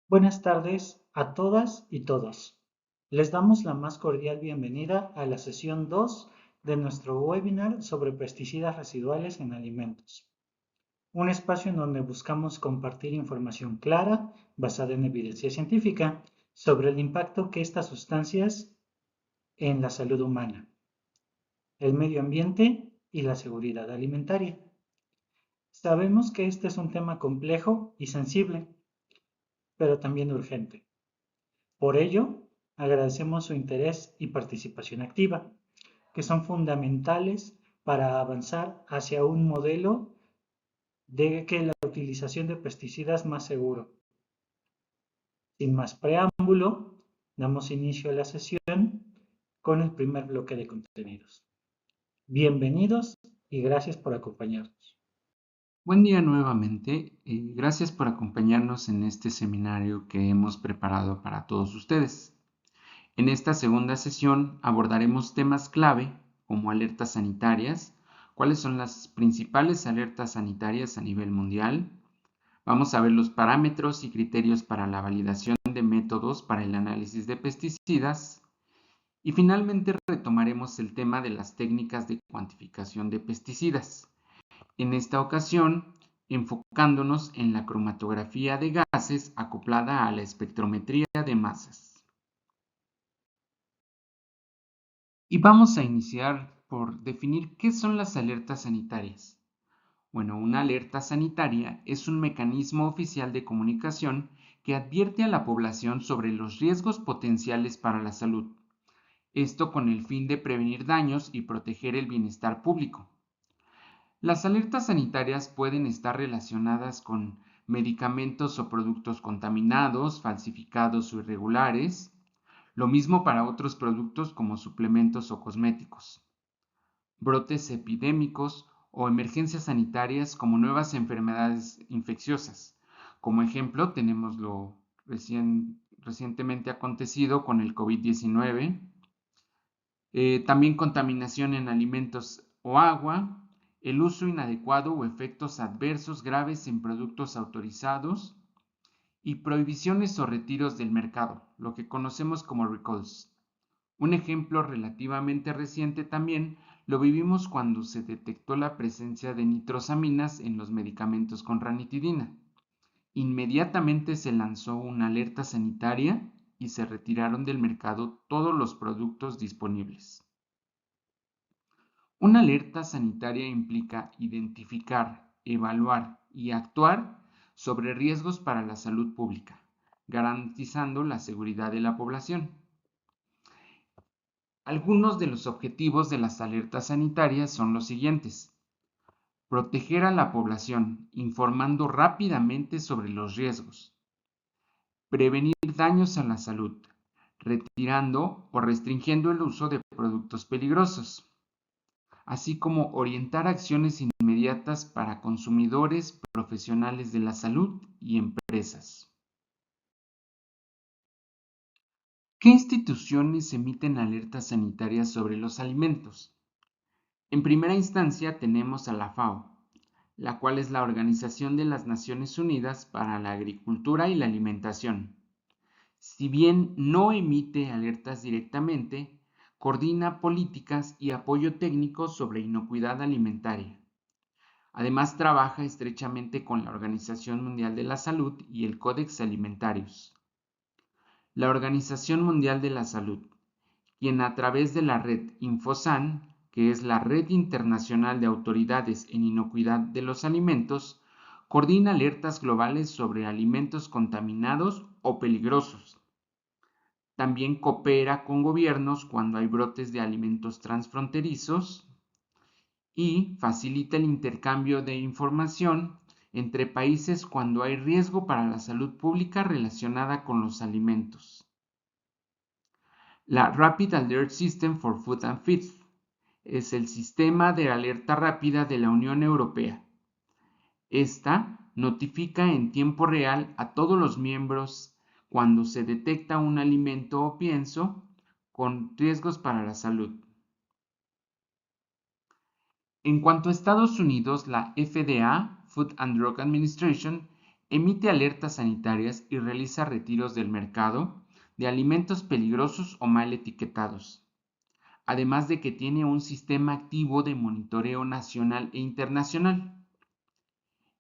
Buenas tardes a todas y todos. Les damos la más cordial bienvenida a la sesión 2 de nuestro webinar sobre pesticidas residuales en alimentos. Un espacio en donde buscamos compartir información clara, basada en evidencia científica, sobre el impacto que estas sustancias en la salud humana, el medio ambiente y la seguridad alimentaria. Sabemos que este es un tema complejo y sensible, pero también urgente. Por ello, agradecemos su interés y participación activa, que son fundamentales para avanzar hacia un modelo de que la utilización de pesticidas más seguro. Sin más preámbulo, damos inicio a la sesión con el primer bloque de contenidos. Bienvenidos y gracias por acompañarnos. Buen día nuevamente y gracias por acompañarnos en este seminario que hemos preparado para todos ustedes. En esta segunda sesión abordaremos temas clave como alertas sanitarias, cuáles son las principales alertas sanitarias a nivel mundial. Vamos a ver los parámetros y criterios para la validación de métodos para el análisis de pesticidas. Y finalmente retomaremos el tema de las técnicas de cuantificación de pesticidas. En esta ocasión, enfocándonos en la cromatografía de gases acoplada a la espectrometría de masas. Y vamos a iniciar por definir qué son las alertas sanitarias. Bueno, una alerta sanitaria es un mecanismo oficial de comunicación que advierte a la población sobre los riesgos potenciales para la salud. Esto con el fin de prevenir daños y proteger el bienestar público. Las alertas sanitarias pueden estar relacionadas con medicamentos o productos contaminados, falsificados o irregulares, lo mismo para otros productos como suplementos o cosméticos, brotes epidémicos o emergencias sanitarias como nuevas enfermedades infecciosas. Como ejemplo, tenemos lo recientemente acontecido con el COVID-19, también contaminación en alimentos o agua, el uso inadecuado o efectos adversos graves en productos autorizados y prohibiciones o retiros del mercado, lo que conocemos como recalls. Un ejemplo relativamente reciente también lo vivimos cuando se detectó la presencia de nitrosaminas en los medicamentos con ranitidina. Inmediatamente se lanzó una alerta sanitaria y se retiraron del mercado todos los productos disponibles. Una alerta sanitaria implica identificar, evaluar y actuar sobre riesgos para la salud pública, garantizando la seguridad de la población. Algunos de los objetivos de las alertas sanitarias son los siguientes: proteger a la población, informando rápidamente sobre los riesgos; prevenir daños a la salud, retirando o restringiendo el uso de productos peligrosos; así como orientar acciones inmediatas para consumidores, profesionales de la salud y empresas. ¿Qué instituciones emiten alertas sanitarias sobre los alimentos? En primera instancia tenemos a la FAO, la cual es la Organización de las Naciones Unidas para la Agricultura y la Alimentación. Si bien no emite alertas directamente, coordina políticas y apoyo técnico sobre inocuidad alimentaria. Además, trabaja estrechamente con la Organización Mundial de la Salud y el Codex Alimentarius. La Organización Mundial de la Salud, quien a través de la red Infosan, que es la Red Internacional de Autoridades en Inocuidad de los Alimentos, coordina alertas globales sobre alimentos contaminados o peligrosos. También coopera con gobiernos cuando hay brotes de alimentos transfronterizos y facilita el intercambio de información entre países cuando hay riesgo para la salud pública relacionada con los alimentos. La Rapid Alert System for Food and Feed es el sistema de alerta rápida de la Unión Europea. Esta notifica en tiempo real a todos los miembros cuando se detecta un alimento o pienso con riesgos para la salud. En cuanto a Estados Unidos, la FDA, Food and Drug Administration, emite alertas sanitarias y realiza retiros del mercado de alimentos peligrosos o mal etiquetados, además de que tiene un sistema activo de monitoreo nacional e internacional.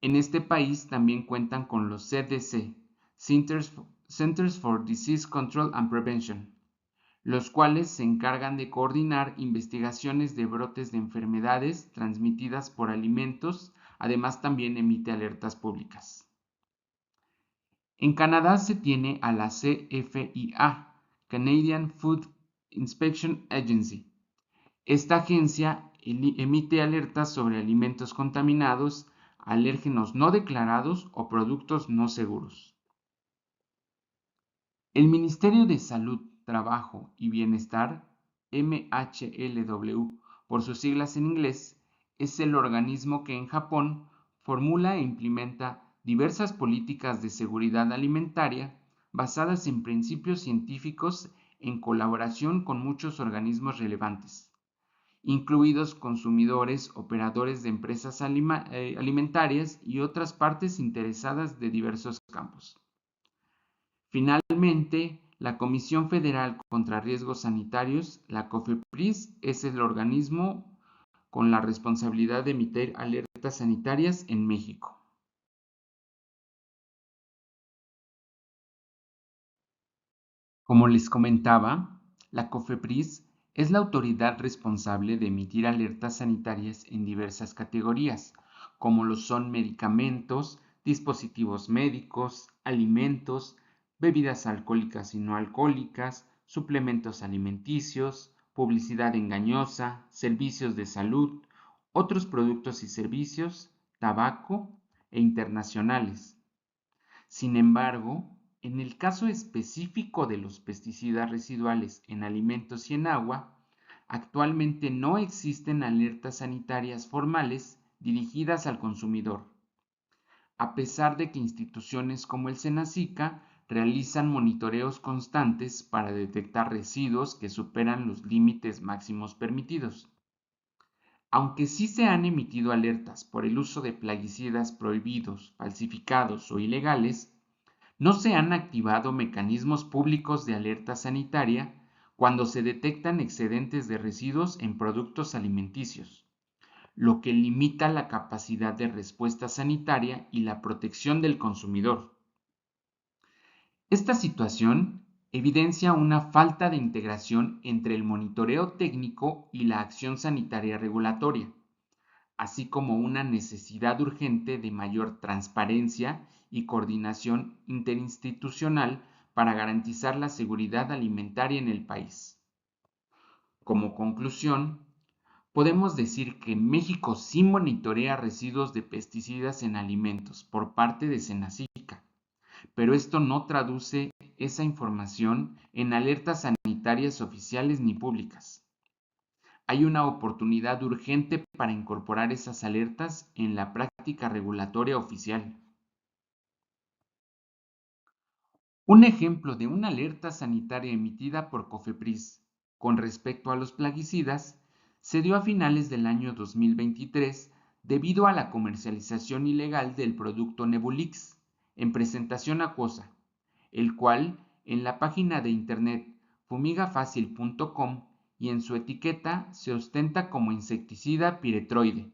En este país también cuentan con los CDC, Centers for Disease Control and Prevention, los cuales se encargan de coordinar investigaciones de brotes de enfermedades transmitidas por alimentos, además también emite alertas públicas. En Canadá se tiene a la CFIA, Canadian Food Inspection Agency. Esta agencia emite alertas sobre alimentos contaminados, alérgenos no declarados o productos no seguros. El Ministerio de Salud, Trabajo y Bienestar, MHLW, por sus siglas en inglés, es el organismo que en Japón formula e implementa diversas políticas de seguridad alimentaria basadas en principios científicos en colaboración con muchos organismos relevantes, incluidos consumidores, operadores de empresas alimentarias y otras partes interesadas de diversos campos. Finalmente, la Comisión Federal contra Riesgos Sanitarios, la COFEPRIS, es el organismo con la responsabilidad de emitir alertas sanitarias en México. Como les comentaba, la COFEPRIS es la autoridad responsable de emitir alertas sanitarias en diversas categorías, como lo son medicamentos, dispositivos médicos, alimentos, bebidas alcohólicas y no alcohólicas, suplementos alimenticios, publicidad engañosa, servicios de salud, otros productos y servicios, tabaco e internacionales. Sin embargo, en el caso específico de los pesticidas residuales en alimentos y en agua, actualmente no existen alertas sanitarias formales dirigidas al consumidor, a pesar de que instituciones como el SENACICA realizan monitoreos constantes para detectar residuos que superan los límites máximos permitidos. Aunque sí se han emitido alertas por el uso de plaguicidas prohibidos, falsificados o ilegales, no se han activado mecanismos públicos de alerta sanitaria cuando se detectan excedentes de residuos en productos alimenticios, lo que limita la capacidad de respuesta sanitaria y la protección del consumidor. Esta situación evidencia una falta de integración entre el monitoreo técnico y la acción sanitaria regulatoria, así como una necesidad urgente de mayor transparencia y coordinación interinstitucional para garantizar la seguridad alimentaria en el país. Como conclusión, podemos decir que México sí monitorea residuos de pesticidas en alimentos por parte de SENACICA, pero esto no traduce esa información en alertas sanitarias oficiales ni públicas. Hay una oportunidad urgente para incorporar esas alertas en la práctica regulatoria oficial. Un ejemplo de una alerta sanitaria emitida por COFEPRIS con respecto a los plaguicidas se dio a finales del año 2023 debido a la comercialización ilegal del producto Nebulix en presentación acuosa, el cual en la página de internet fumigafacil.com y en su etiqueta se ostenta como insecticida piretroide.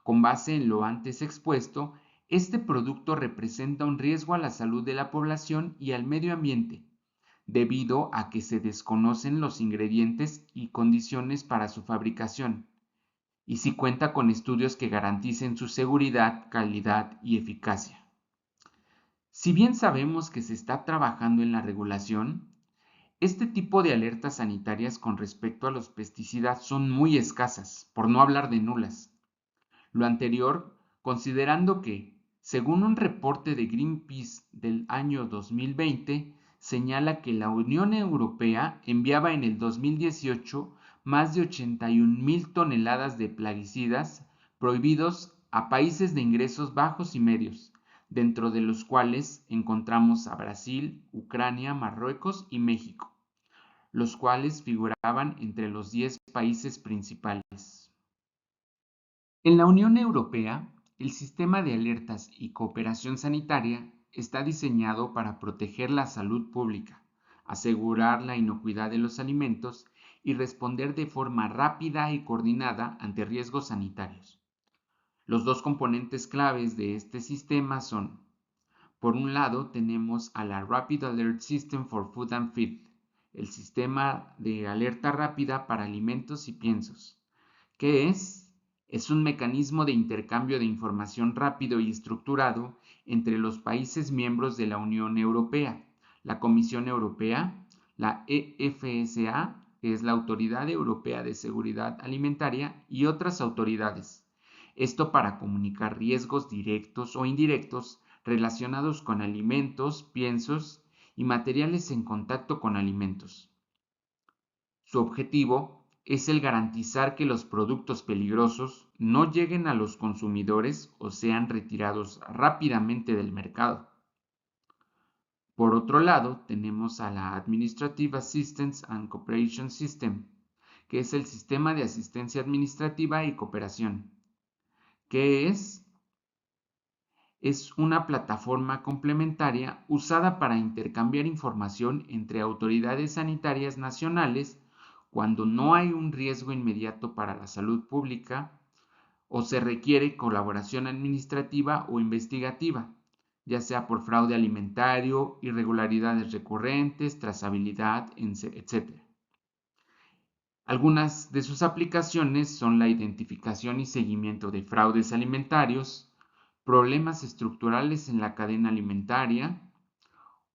Con base en lo antes expuesto, este producto representa un riesgo a la salud de la población y al medio ambiente, debido a que se desconocen los ingredientes y condiciones para su fabricación, y si cuenta con estudios que garanticen su seguridad, calidad y eficacia. Si bien sabemos que se está trabajando en la regulación, este tipo de alertas sanitarias con respecto a los pesticidas son muy escasas, por no hablar de nulas. Lo anterior, considerando que, según un reporte de Greenpeace del año 2020, señala que la Unión Europea enviaba en el 2018 más de 81,000 toneladas de plaguicidas prohibidos a países de ingresos bajos y medios, dentro de los cuales encontramos a Brasil, Ucrania, Marruecos y México, los cuales figuraban entre los 10 países principales. En la Unión Europea, el sistema de alertas y cooperación sanitaria está diseñado para proteger la salud pública, asegurar la inocuidad de los alimentos y responder de forma rápida y coordinada ante riesgos sanitarios. Los dos componentes claves de este sistema son: por un lado, tenemos a la Rapid Alert System for Food and Feed, el sistema de alerta rápida para alimentos y piensos. ¿Qué es? Es un mecanismo de intercambio de información rápido y estructurado entre los países miembros de la Unión Europea, la Comisión Europea, la EFSA, que es la Autoridad Europea de Seguridad Alimentaria, y otras autoridades. Esto para comunicar riesgos directos o indirectos relacionados con alimentos, piensos y materiales en contacto con alimentos. Su objetivo es el garantizar que los productos peligrosos no lleguen a los consumidores o sean retirados rápidamente del mercado. Por otro lado, tenemos a la Administrative Assistance and Cooperation System, que es el sistema de asistencia administrativa y cooperación. ¿Qué es? Es una plataforma complementaria usada para intercambiar información entre autoridades sanitarias nacionales cuando no hay un riesgo inmediato para la salud pública o se requiere colaboración administrativa o investigativa, ya sea por fraude alimentario, irregularidades recurrentes, trazabilidad, etc. Algunas de sus aplicaciones son la identificación y seguimiento de fraudes alimentarios, problemas estructurales en la cadena alimentaria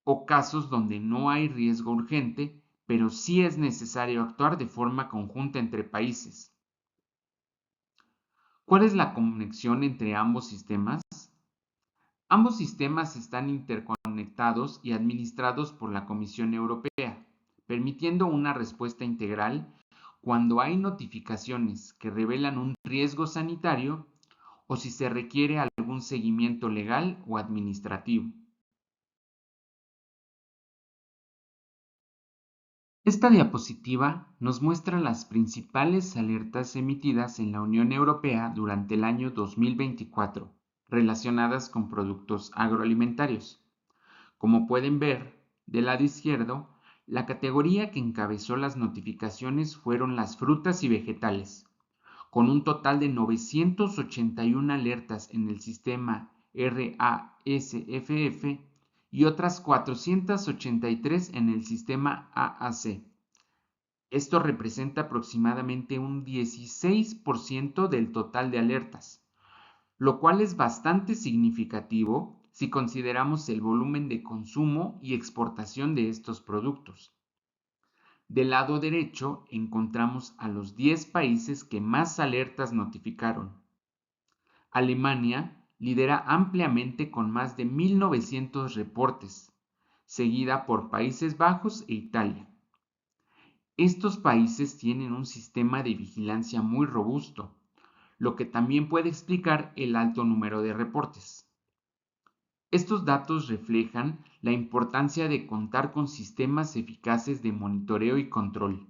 o casos donde no hay riesgo urgente, pero sí es necesario actuar de forma conjunta entre países. ¿Cuál es la conexión entre ambos sistemas? Ambos sistemas están interconectados y administrados por la Comisión Europea, permitiendo una respuesta integral cuando hay notificaciones que revelan un riesgo sanitario o si se requiere algún seguimiento legal o administrativo. Esta diapositiva nos muestra las principales alertas emitidas en la Unión Europea durante el año 2024 relacionadas con productos agroalimentarios. Como pueden ver, del lado izquierdo, la categoría que encabezó las notificaciones fueron las frutas y vegetales, con un total de 981 alertas en el sistema RASFF y otras 483 en el sistema AAC. Esto representa aproximadamente un 16% del total de alertas, lo cual es bastante significativo si consideramos el volumen de consumo y exportación de estos productos. Del lado derecho encontramos a los 10 países que más alertas notificaron. Alemania lidera ampliamente con más de 1.900 reportes, seguida por Países Bajos e Italia. Estos países tienen un sistema de vigilancia muy robusto, lo que también puede explicar el alto número de reportes. Estos datos reflejan la importancia de contar con sistemas eficaces de monitoreo y control,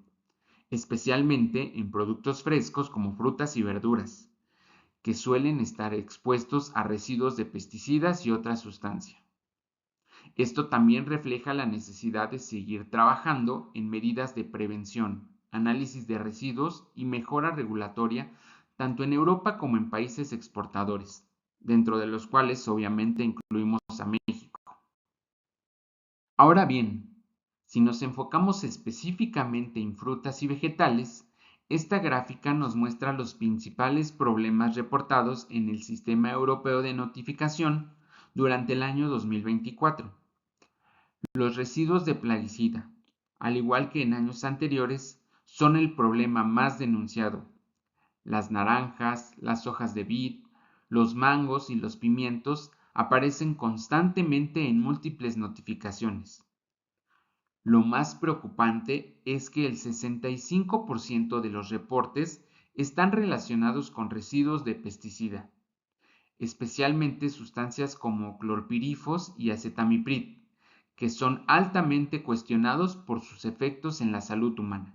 especialmente en productos frescos como frutas y verduras, que suelen estar expuestos a residuos de pesticidas y otras sustancias. Esto también refleja la necesidad de seguir trabajando en medidas de prevención, análisis de residuos y mejora regulatoria tanto en Europa como en países exportadores, dentro de los cuales obviamente incluimos a México. Ahora bien, si nos enfocamos específicamente en frutas y vegetales, esta gráfica nos muestra los principales problemas reportados en el Sistema Europeo de Notificación durante el año 2024. Los residuos de plaguicida, al igual que en años anteriores, son el problema más denunciado. Las naranjas, las hojas de vid, los mangos y los pimientos aparecen constantemente en múltiples notificaciones. Lo más preocupante es que el 65% de los reportes están relacionados con residuos de pesticida, especialmente sustancias como clorpirifos y acetamiprid, que son altamente cuestionados por sus efectos en la salud humana.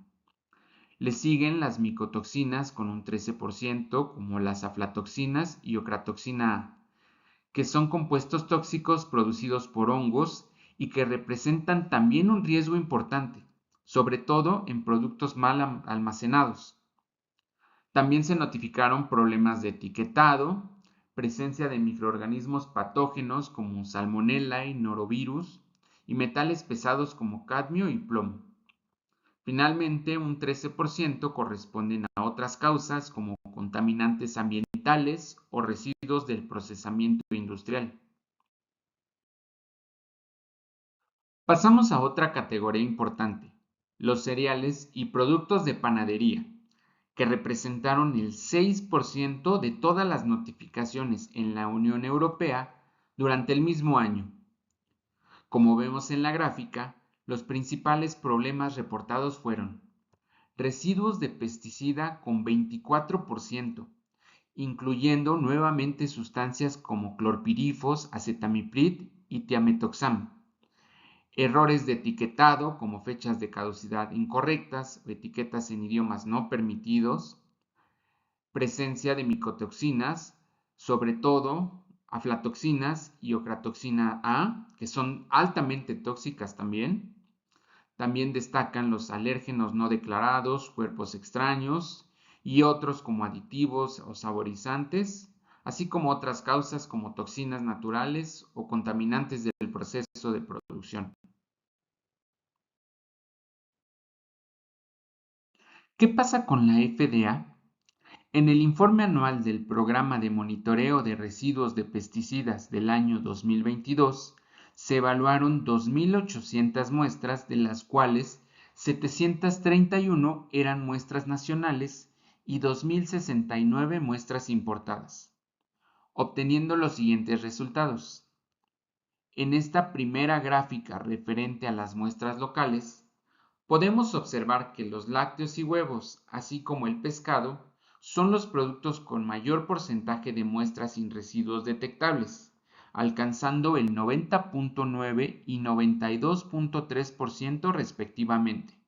Le siguen las micotoxinas con un 13%, como las aflatoxinas y ocratoxina A, que son compuestos tóxicos producidos por hongos y que representan también un riesgo importante, sobre todo en productos mal almacenados. También se notificaron problemas de etiquetado, presencia de microorganismos patógenos como salmonella y norovirus, y metales pesados como cadmio y plomo. Finalmente, un 13% corresponden a otras causas como contaminantes ambientales o residuos del procesamiento industrial. Pasamos a otra categoría importante, los cereales y productos de panadería, que representaron el 6% de todas las notificaciones en la Unión Europea durante el mismo año. Como vemos en la gráfica, los principales problemas reportados fueron residuos de pesticida con 24%, incluyendo nuevamente sustancias como clorpirifos, acetamiprid y tiametoxam. Errores de etiquetado como fechas de caducidad incorrectas o etiquetas en idiomas no permitidos. Presencia de micotoxinas, sobre todo aflatoxinas y ocratoxina A, que son altamente tóxicas también. También destacan los alérgenos no declarados, cuerpos extraños y otros como aditivos o saborizantes, así como otras causas como toxinas naturales o contaminantes del proceso de producción. ¿Qué pasa con la FDA? En el informe anual del Programa de Monitoreo de Residuos de Pesticidas del año 2022, se evaluaron 2.800 muestras, de las cuales 731 eran muestras nacionales y 2.069 muestras importadas, obteniendo los siguientes resultados. En esta primera gráfica referente a las muestras locales, podemos observar que los lácteos y huevos, así como el pescado, son los productos con mayor porcentaje de muestras sin residuos detectables, alcanzando el 90.9 y 92.3% respectivamente.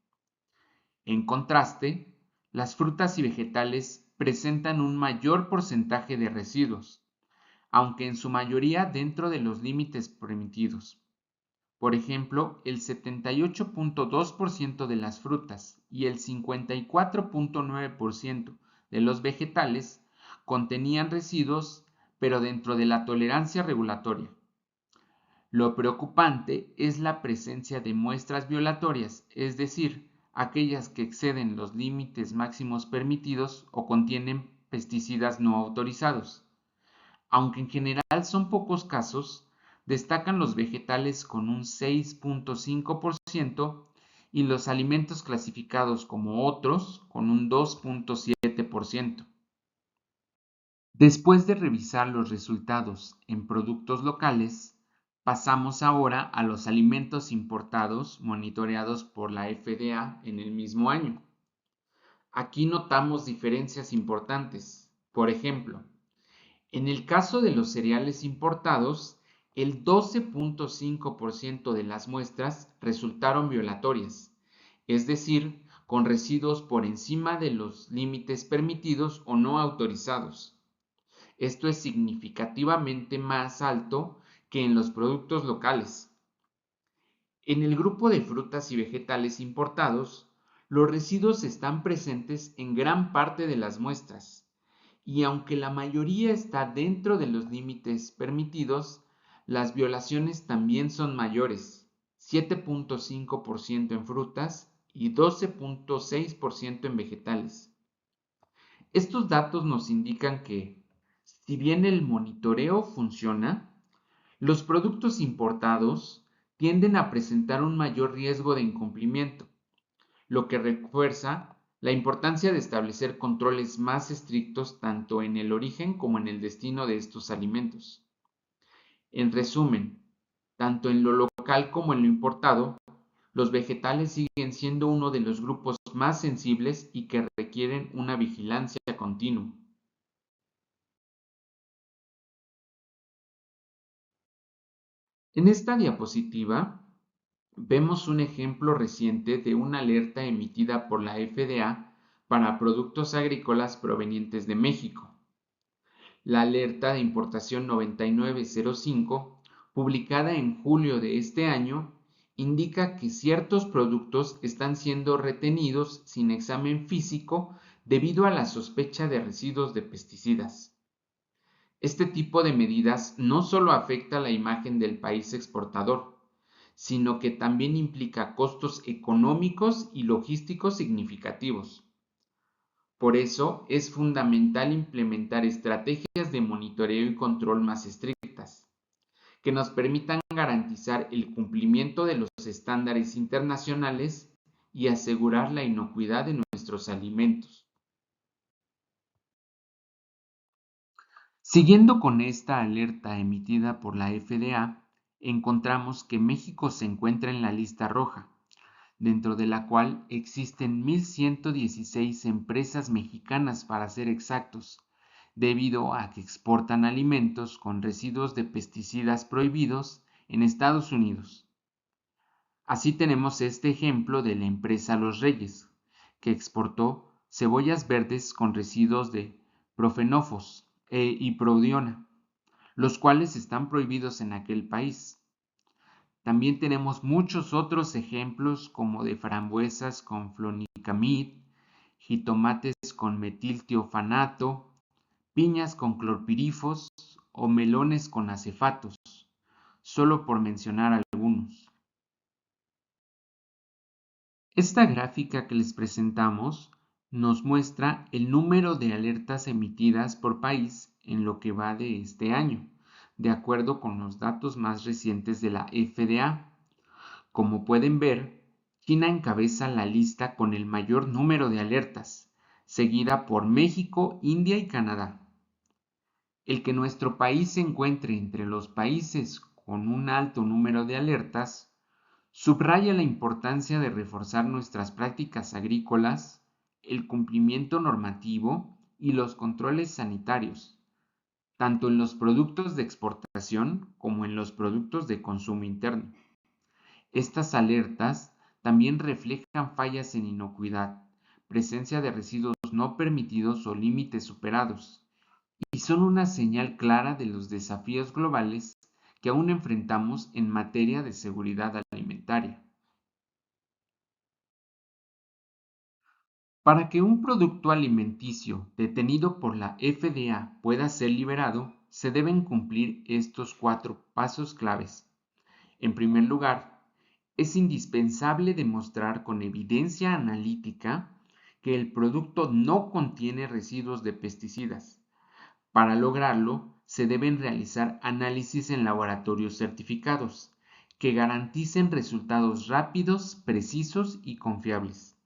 En contraste, las frutas y vegetales presentan un mayor porcentaje de residuos, aunque en su mayoría dentro de los límites permitidos. Por ejemplo, el 78.2% de las frutas y el 54.9% de los vegetales contenían residuos, pero dentro de la tolerancia regulatoria. Lo preocupante es la presencia de muestras violatorias, es decir, aquellas que exceden los límites máximos permitidos o contienen pesticidas no autorizados. Aunque en general son pocos casos, destacan los vegetales con un 6.5% y los alimentos clasificados como otros con un 2.7%. Después de revisar los resultados en productos locales, pasamos ahora a los alimentos importados monitoreados por la FDA en el mismo año. Aquí notamos diferencias importantes. Por ejemplo, en el caso de los cereales importados, el 12.5% de las muestras resultaron violatorias, es decir, con residuos por encima de los límites permitidos o no autorizados. Esto es significativamente más alto que en los productos locales. En el grupo de frutas y vegetales importados, los residuos están presentes en gran parte de las muestras, y aunque la mayoría está dentro de los límites permitidos, las violaciones también son mayores, 7.5% en frutas y 12.6% en vegetales. Estos datos nos indican que, si bien el monitoreo funciona, los productos importados tienden a presentar un mayor riesgo de incumplimiento, lo que refuerza la importancia de establecer controles más estrictos tanto en el origen como en el destino de estos alimentos. En resumen, tanto en lo local como en lo importado, los vegetales siguen siendo uno de los grupos más sensibles y que requieren una vigilancia continua. En esta diapositiva vemos un ejemplo reciente de una alerta emitida por la FDA para productos agrícolas provenientes de México. La alerta de importación 9905, publicada en julio de este año, indica que ciertos productos están siendo retenidos sin examen físico debido a la sospecha de residuos de pesticidas. Este tipo de medidas no solo afecta la imagen del país exportador, sino que también implica costos económicos y logísticos significativos. Por eso es fundamental implementar estrategias de monitoreo y control más estrictas, que nos permitan garantizar el cumplimiento de los estándares internacionales y asegurar la inocuidad de nuestros alimentos. Siguiendo con esta alerta emitida por la FDA, encontramos que México se encuentra en la lista roja, dentro de la cual existen 1.116 empresas mexicanas para ser exactos, debido a que exportan alimentos con residuos de pesticidas prohibidos en Estados Unidos. Así tenemos este ejemplo de la empresa Los Reyes, que exportó cebollas verdes con residuos de profenofos y prodiona, los cuales están prohibidos en aquel país. También tenemos muchos otros ejemplos como de frambuesas con flonicamid, jitomates con metiltiofanato, piñas con clorpirifos o melones con acefatos, solo por mencionar algunos. Esta gráfica que les presentamos nos muestra el número de alertas emitidas por país en lo que va de este año, de acuerdo con los datos más recientes de la FDA. Como pueden ver, China encabeza la lista con el mayor número de alertas, seguida por México, India y Canadá. El que nuestro país se encuentre entre los países con un alto número de alertas subraya la importancia de reforzar nuestras prácticas agrícolas, el cumplimiento normativo y los controles sanitarios, tanto en los productos de exportación como en los productos de consumo interno. Estas alertas también reflejan fallas en inocuidad, presencia de residuos no permitidos o límites superados, y son una señal clara de los desafíos globales que aún enfrentamos en materia de seguridad alimentaria. Para que un producto alimenticio detenido por la FDA pueda ser liberado, se deben cumplir estos 4 pasos claves. En primer lugar, es indispensable demostrar con evidencia analítica que el producto no contiene residuos de pesticidas. Para lograrlo, se deben realizar análisis en laboratorios certificados que garanticen resultados rápidos, precisos y confiables.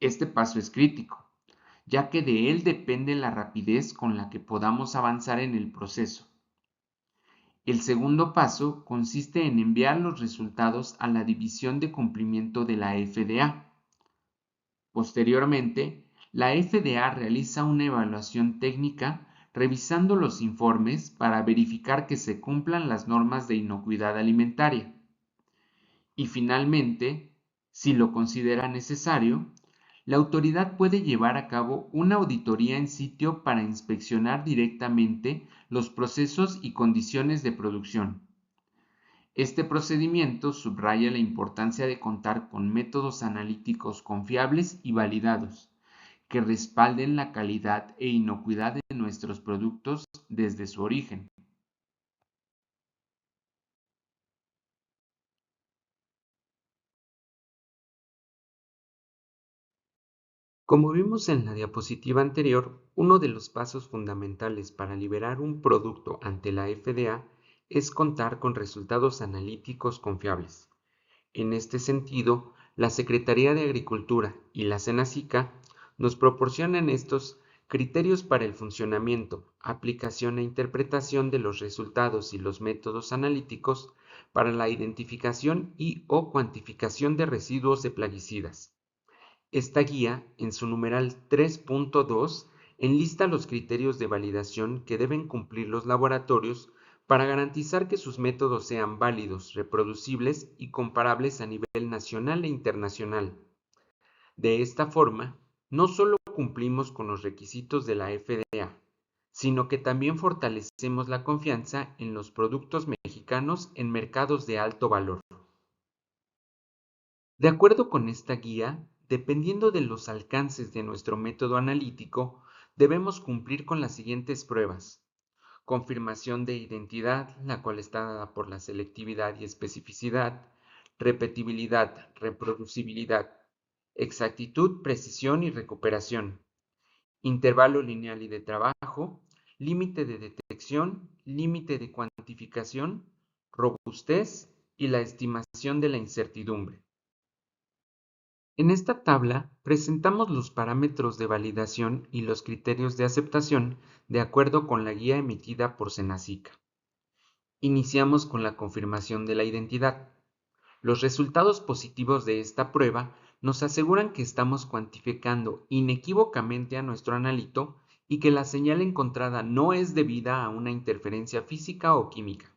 Este paso es crítico, ya que de él depende la rapidez con la que podamos avanzar en el proceso. El segundo paso consiste en enviar los resultados a la División de Cumplimiento de la FDA. Posteriormente, la FDA realiza una evaluación técnica revisando los informes para verificar que se cumplan las normas de inocuidad alimentaria. Y finalmente, si lo considera necesario, la autoridad puede llevar a cabo una auditoría en sitio para inspeccionar directamente los procesos y condiciones de producción. Este procedimiento subraya la importancia de contar con métodos analíticos confiables y validados, que respalden la calidad e inocuidad de nuestros productos desde su origen. Como vimos en la diapositiva anterior, uno de los pasos fundamentales para liberar un producto ante la FDA es contar con resultados analíticos confiables. En este sentido, la Secretaría de Agricultura y la Senacica nos proporcionan estos criterios para el funcionamiento, aplicación e interpretación de los resultados y los métodos analíticos para la identificación y/o cuantificación de residuos de plaguicidas. Esta guía, en su numeral 3.2, enlista los criterios de validación que deben cumplir los laboratorios para garantizar que sus métodos sean válidos, reproducibles y comparables a nivel nacional e internacional. De esta forma, no solo cumplimos con los requisitos de la FDA, sino que también fortalecemos la confianza en los productos mexicanos en mercados de alto valor. De acuerdo con esta guía, dependiendo de los alcances de nuestro método analítico, debemos cumplir con las siguientes pruebas: confirmación de identidad, la cual está dada por la selectividad y especificidad; repetibilidad, reproducibilidad; exactitud, precisión y recuperación; intervalo lineal y de trabajo; límite de detección, límite de cuantificación; robustez y la estimación de la incertidumbre. En esta tabla presentamos los parámetros de validación y los criterios de aceptación de acuerdo con la guía emitida por Senacica. Iniciamos con la confirmación de la identidad. Los resultados positivos de esta prueba nos aseguran que estamos cuantificando inequívocamente a nuestro analito y que la señal encontrada no es debida a una interferencia física o química.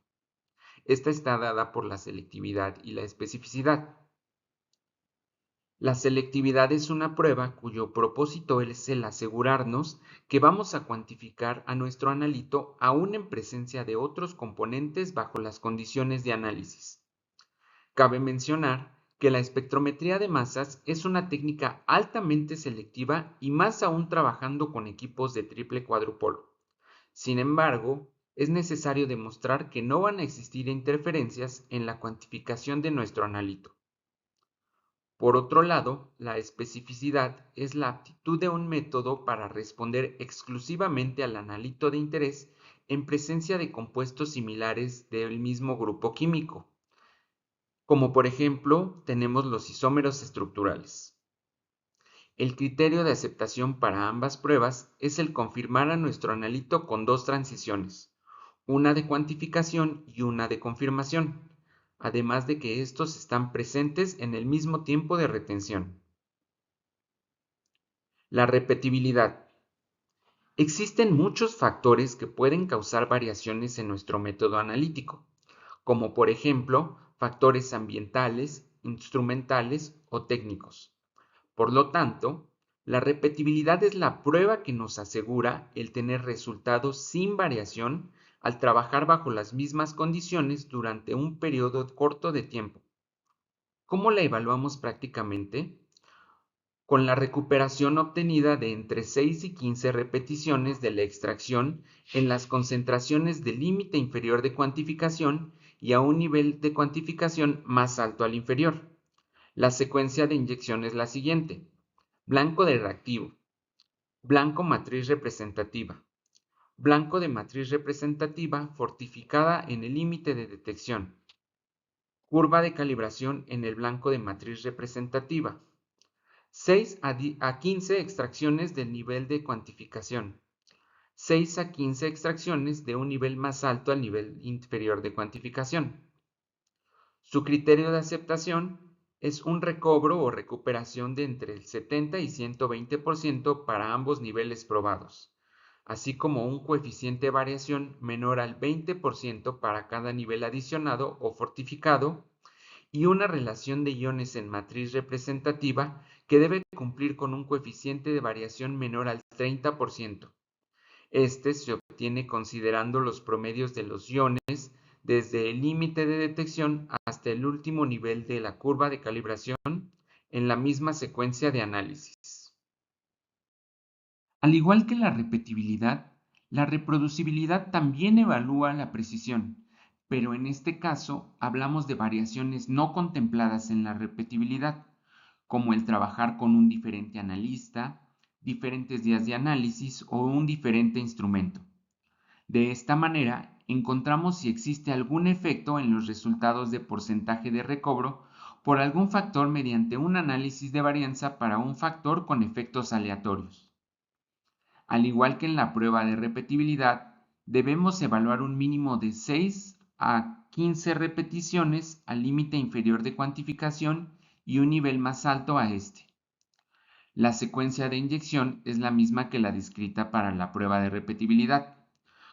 Esta está dada por la selectividad y la especificidad. La selectividad es una prueba cuyo propósito es el asegurarnos que vamos a cuantificar a nuestro analito aún en presencia de otros componentes bajo las condiciones de análisis. Cabe mencionar que la espectrometría de masas es una técnica altamente selectiva y más aún trabajando con equipos de triple cuadrupolo. Sin embargo, es necesario demostrar que no van a existir interferencias en la cuantificación de nuestro analito. Por otro lado, la especificidad es la aptitud de un método para responder exclusivamente al analito de interés en presencia de compuestos similares del mismo grupo químico, como por ejemplo tenemos los isómeros estructurales. El criterio de aceptación para ambas pruebas es el confirmar a nuestro analito con dos transiciones, una de cuantificación y una de confirmación, además de que estos están presentes en el mismo tiempo de retención. La repetibilidad. Existen muchos factores que pueden causar variaciones en nuestro método analítico, como por ejemplo factores ambientales, instrumentales o técnicos. Por lo tanto, la repetibilidad es la prueba que nos asegura el tener resultados sin variación al trabajar bajo las mismas condiciones durante un periodo corto de tiempo. ¿Cómo la evaluamos prácticamente? Con la recuperación obtenida de entre 6 y 15 repeticiones de la extracción en las concentraciones del límite inferior de cuantificación y a un nivel de cuantificación más alto al inferior. La secuencia de inyección es la siguiente: blanco de reactivo, blanco matriz representativa, blanco de matriz representativa fortificada en el límite de detección, curva de calibración en el blanco de matriz representativa, 6 a 15 extracciones del nivel de cuantificación, 6 a 15 extracciones de un nivel más alto al nivel inferior de cuantificación. Su criterio de aceptación es un recobro o recuperación de entre el 70 y 120% para ambos niveles probados, así como un coeficiente de variación menor al 20% para cada nivel adicionado o fortificado, y una relación de iones en matriz representativa que debe cumplir con un coeficiente de variación menor al 30%. Este se obtiene considerando los promedios de los iones desde el límite de detección hasta el último nivel de la curva de calibración en la misma secuencia de análisis. Al igual que la repetibilidad, la reproducibilidad también evalúa la precisión, pero en este caso hablamos de variaciones no contempladas en la repetibilidad, como el trabajar con un diferente analista, diferentes días de análisis o un diferente instrumento. De esta manera, encontramos si existe algún efecto en los resultados de porcentaje de recobro por algún factor mediante un análisis de varianza para un factor con efectos aleatorios. Al igual que en la prueba de repetibilidad, debemos evaluar un mínimo de 6 a 15 repeticiones al límite inferior de cuantificación y un nivel más alto a este. La secuencia de inyección es la misma que la descrita para la prueba de repetibilidad,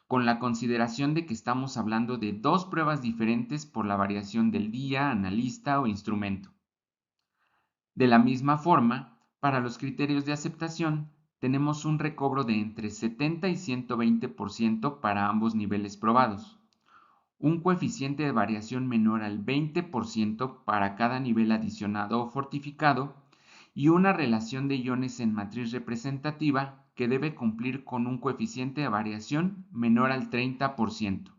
con la consideración de que estamos hablando de dos pruebas diferentes por la variación del día, analista o instrumento. De la misma forma, para los criterios de aceptación, tenemos un recobro de entre 70 y 120% para ambos niveles probados, un coeficiente de variación menor al 20% para cada nivel adicionado o fortificado y una relación de iones en matriz representativa que debe cumplir con un coeficiente de variación menor al 30%.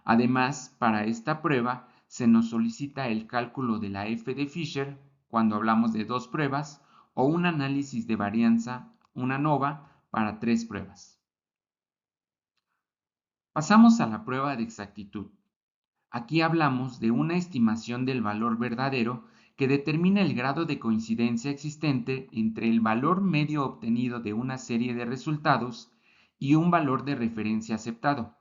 Además, para esta prueba se nos solicita el cálculo de la F de Fisher cuando hablamos de 2 pruebas o un análisis de varianza, una ANOVA, para 3 pruebas. Pasamos a la prueba de exactitud. Aquí hablamos de una estimación del valor verdadero que determina el grado de coincidencia existente entre el valor medio obtenido de una serie de resultados y un valor de referencia aceptado.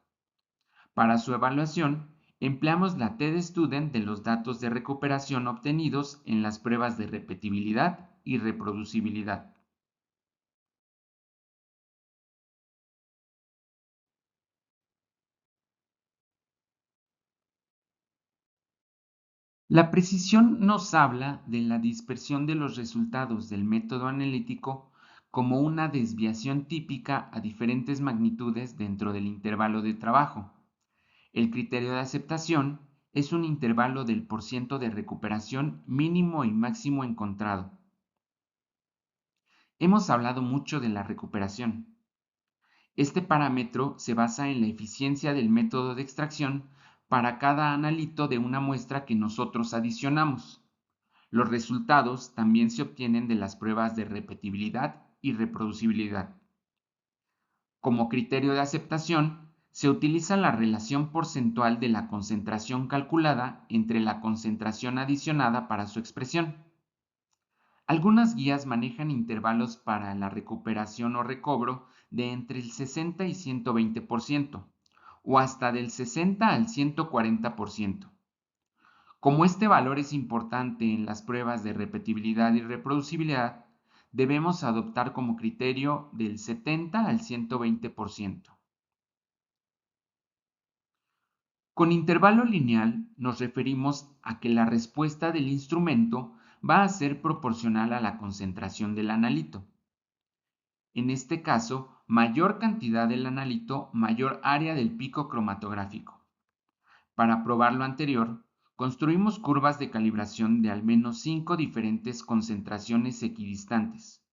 Para su evaluación, empleamos la t-de-student de los datos de recuperación obtenidos en las pruebas de repetibilidad y reproducibilidad. La precisión nos habla de la dispersión de los resultados del método analítico como una desviación típica a diferentes magnitudes dentro del intervalo de trabajo. El criterio de aceptación es un intervalo del porciento de recuperación mínimo y máximo encontrado. Hemos hablado mucho de la recuperación. Este parámetro se basa en la eficiencia del método de extracción para cada analito de una muestra que nosotros adicionamos. Los resultados también se obtienen de las pruebas de repetibilidad y reproducibilidad. Como criterio de aceptación, se utiliza la relación porcentual de la concentración calculada entre la concentración adicionada para su expresión. Algunas guías manejan intervalos para la recuperación o recobro de entre el 60 y 120%, o hasta del 60 al 140%. Como este valor es importante en las pruebas de repetibilidad y reproducibilidad, debemos adoptar como criterio del 70 al 120%. Con intervalo lineal nos referimos a que la respuesta del instrumento va a ser proporcional a la concentración del analito. En este caso, mayor cantidad del analito, mayor área del pico cromatográfico. Para probar lo anterior, construimos curvas de calibración de al menos 5 diferentes concentraciones equidistantes,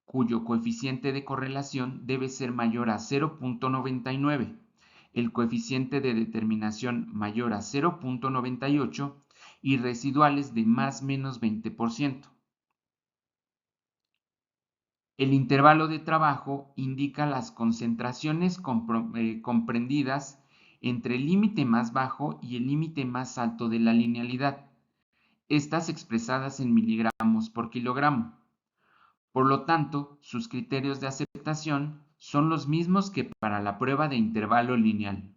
cuyo coeficiente de correlación debe ser mayor a 0.99, el coeficiente de determinación mayor a 0.98 y residuales de más menos 20%. El intervalo de trabajo indica las concentraciones comprendidas entre el límite más bajo y el límite más alto de la linealidad, estas expresadas en miligramos por kilogramo. Por lo tanto, sus criterios de aceptación son los mismos que para la prueba de intervalo lineal.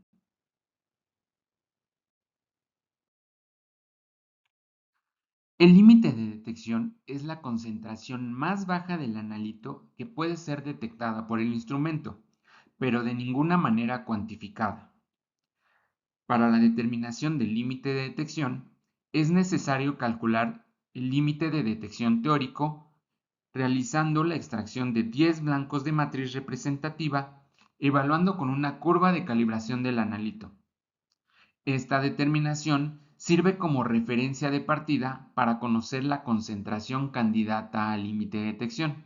El límite de detección es la concentración más baja del analito que puede ser detectada por el instrumento, pero de ninguna manera cuantificada. Para la determinación del límite de detección, es necesario calcular el límite de detección teórico realizando la extracción de 10 blancos de matriz representativa, evaluando con una curva de calibración del analito. Esta determinación sirve como referencia de partida para conocer la concentración candidata al límite de detección.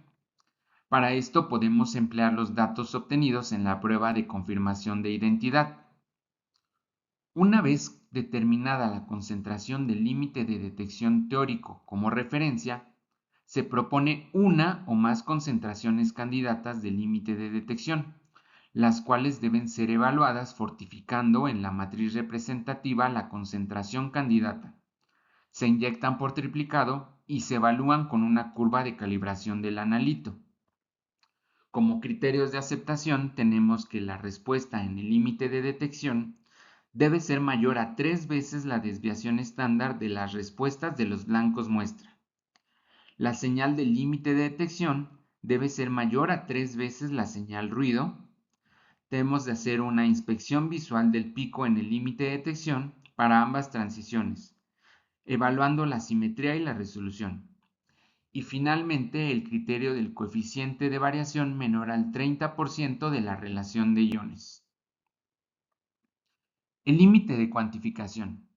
Para esto podemos emplear los datos obtenidos en la prueba de confirmación de identidad. Una vez determinada la concentración del límite de detección teórico como referencia, se propone una o más concentraciones candidatas del límite de detección, las cuales deben ser evaluadas fortificando en la matriz representativa la concentración candidata. Se inyectan por triplicado y se evalúan con una curva de calibración del analito. Como criterios de aceptación tenemos que la respuesta en el límite de detección debe ser mayor a 3 veces la desviación estándar de las respuestas de los blancos muestra. La señal del límite de detección debe ser mayor a 3 veces la señal ruido. Debemos de hacer una inspección visual del pico en el límite de detección para ambas transiciones, evaluando la simetría y la resolución. Y finalmente el criterio del coeficiente de variación menor al 30% de la relación de iones. El límite de cuantificación.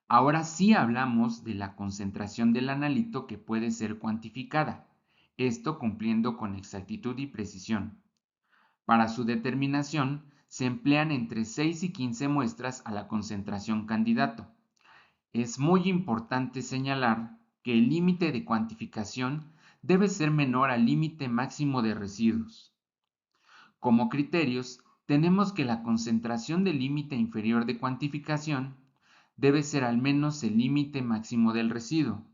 Ahora sí hablamos de la concentración del analito que puede ser cuantificada, esto cumpliendo con exactitud y precisión. Para su determinación se emplean entre 6 y 15 muestras a la concentración candidato. Es muy importante señalar que el límite de cuantificación debe ser menor al límite máximo de residuos. Como criterios, tenemos que la concentración del límite inferior de cuantificación debe ser al menos el límite máximo del residuo,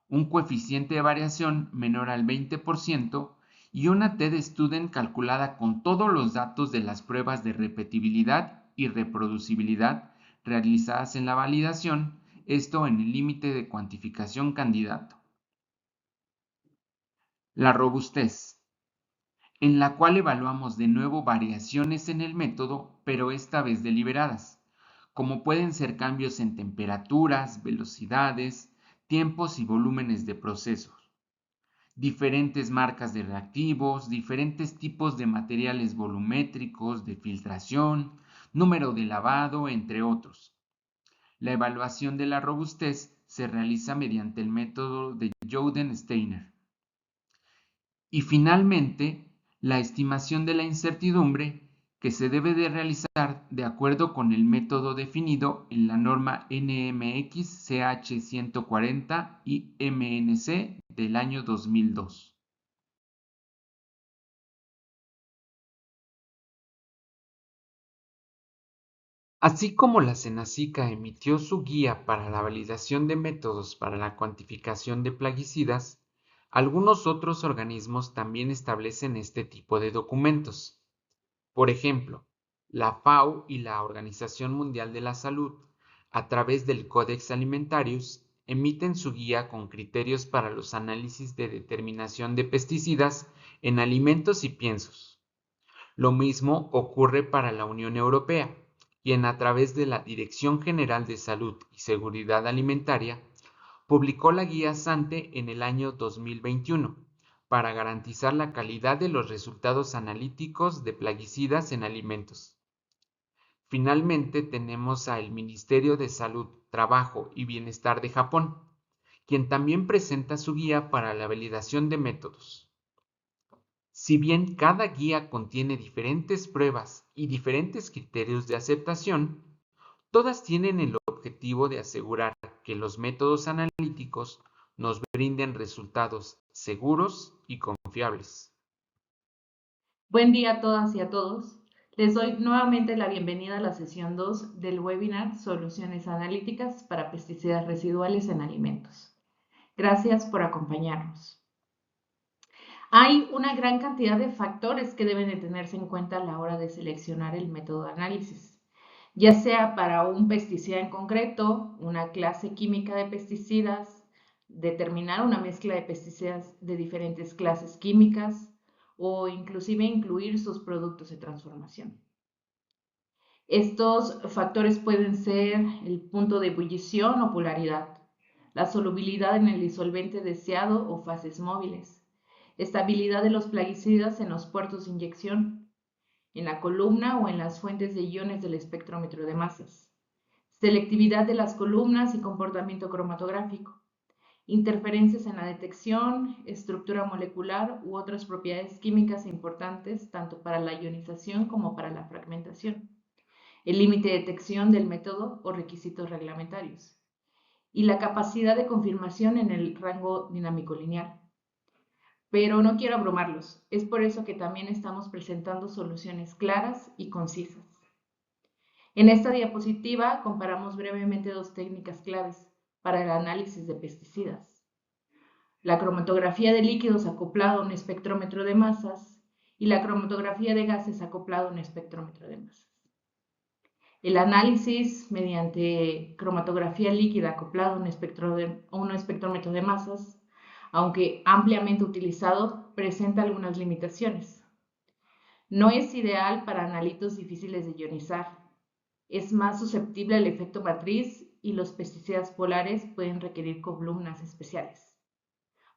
un coeficiente de variación menor al 20% y una t-de-Student calculada con todos los datos de las pruebas de repetibilidad y reproducibilidad realizadas en la validación, esto en el límite de cuantificación candidato. La robustez, en la cual evaluamos de nuevo variaciones en el método, pero esta vez deliberadas, como pueden ser cambios en temperaturas, velocidades, tiempos y volúmenes de procesos, diferentes marcas de reactivos, diferentes tipos de materiales volumétricos, de filtración, número de lavado, entre otros. La evaluación de la robustez se realiza mediante el método de Jouden-Steiner. Y finalmente, la estimación de la incertidumbre que se debe de realizar de acuerdo con el método definido en la norma NMX CH 140 y MNC del año 2002. Así como la Senacica emitió su guía para la validación de métodos para la cuantificación de plaguicidas, algunos otros organismos también establecen este tipo de documentos. Por ejemplo, la FAO y la Organización Mundial de la Salud, a través del Codex Alimentarius, emiten su guía con criterios para los análisis de determinación de pesticidas en alimentos y piensos. Lo mismo ocurre para la Unión Europea, quien a través de la Dirección General de Salud y Seguridad Alimentaria publicó la guía SANTE en el año 2021 para garantizar la calidad de los resultados analíticos de plaguicidas en alimentos. Finalmente tenemos al Ministerio de Salud, Trabajo y Bienestar de Japón, quien también presenta su guía para la validación de métodos. Si bien cada guía contiene diferentes pruebas y diferentes criterios de aceptación, todas tienen el objetivo de asegurar que los métodos analíticos nos brinden resultados seguros y confiables. Buen día a todas y a todos. Les doy nuevamente la bienvenida a la sesión 2 del webinar Soluciones analíticas para pesticidas residuales en alimentos. Gracias por acompañarnos. Hay una gran cantidad de factores que deben de tenerse en cuenta a la hora de seleccionar el método de análisis, ya sea para un pesticida en concreto, una clase química de pesticidas, determinar una mezcla de pesticidas de diferentes clases químicas o inclusive incluir sus productos de transformación. Estos factores pueden ser el punto de ebullición o polaridad, la solubilidad en el disolvente deseado o fases móviles, estabilidad de los plaguicidas en los puertos de inyección, en la columna o en las fuentes de iones del espectrómetro de masas, selectividad de las columnas y comportamiento cromatográfico, interferencias en la detección, estructura molecular u otras propiedades químicas importantes tanto para la ionización como para la fragmentación, el límite de detección del método o requisitos reglamentarios, y la capacidad de confirmación en el rango dinámico lineal. Pero no quiero abrumarlos, es por eso que también estamos presentando soluciones claras y concisas. En esta diapositiva comparamos brevemente dos técnicas claves para el análisis de pesticidas: la cromatografía de líquidos acoplado a un espectrómetro de masas y la cromatografía de gases acoplado a un espectrómetro de masas. El análisis mediante cromatografía líquida acoplado a un espectrómetro de masas, aunque ampliamente utilizado, presenta algunas limitaciones. No es ideal para analitos difíciles de ionizar. Es más susceptible al efecto matriz y los pesticidas polares pueden requerir columnas especiales.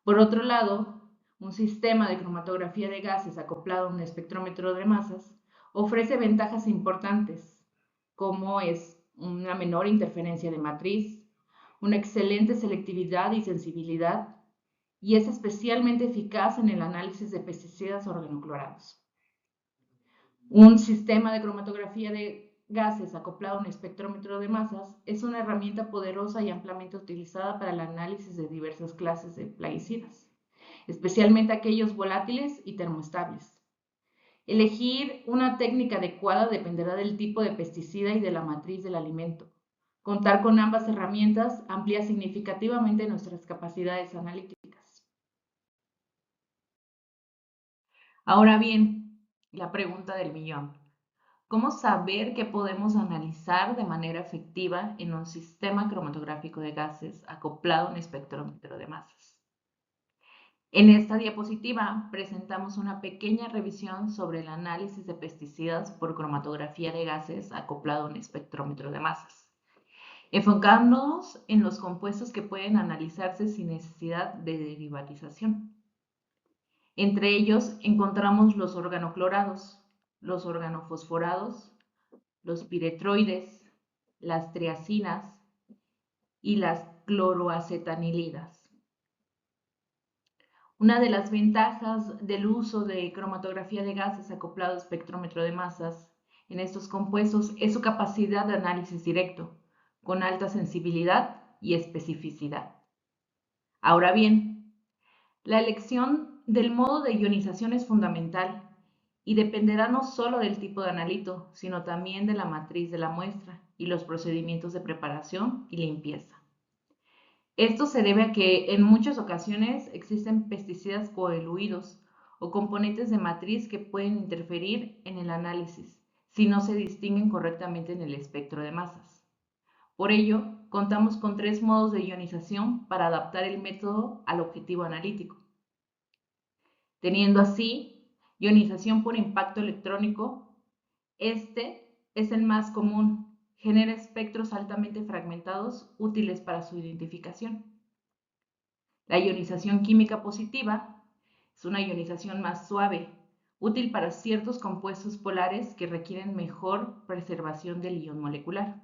Por otro lado, un sistema de cromatografía de gases acoplado a un espectrómetro de masas ofrece ventajas importantes, como es una menor interferencia de matriz, una excelente selectividad y sensibilidad, y es especialmente eficaz en el análisis de pesticidas organoclorados. Un sistema de cromatografía de gases acoplado a un espectrómetro de masas es una herramienta poderosa y ampliamente utilizada para el análisis de diversas clases de plaguicidas, especialmente aquellos volátiles y termoestables. Elegir una técnica adecuada dependerá del tipo de pesticida y de la matriz del alimento. Contar con ambas herramientas amplía significativamente nuestras capacidades analíticas. Ahora bien, la pregunta del millón. ¿Cómo saber qué podemos analizar de manera efectiva en un sistema cromatográfico de gases acoplado a un espectrómetro de masas? En esta diapositiva presentamos una pequeña revisión sobre el análisis de pesticidas por cromatografía de gases acoplado a un espectrómetro de masas, enfocándonos en los compuestos que pueden analizarse sin necesidad de derivatización. Entre ellos encontramos los organoclorados, los organofosforados, los piretroides, las triacinas y las cloroacetanilidas. Una de las ventajas del uso de cromatografía de gases acoplado a espectrómetro de masas en estos compuestos es su capacidad de análisis directo, con alta sensibilidad y especificidad. Ahora bien, la elección del modo de ionización es fundamental y dependerá no solo del tipo de analito, sino también de la matriz de la muestra y los procedimientos de preparación y limpieza. Esto se debe a que en muchas ocasiones existen pesticidas coeluidos o componentes de matriz que pueden interferir en el análisis si no se distinguen correctamente en el espectro de masas. Por ello, contamos con 3 modos de ionización para adaptar el método al objetivo analítico. Teniendo así, ionización por impacto electrónico, este es el más común, genera espectros altamente fragmentados útiles para su identificación. La ionización química positiva es una ionización más suave, útil para ciertos compuestos polares que requieren mejor preservación del ion molecular.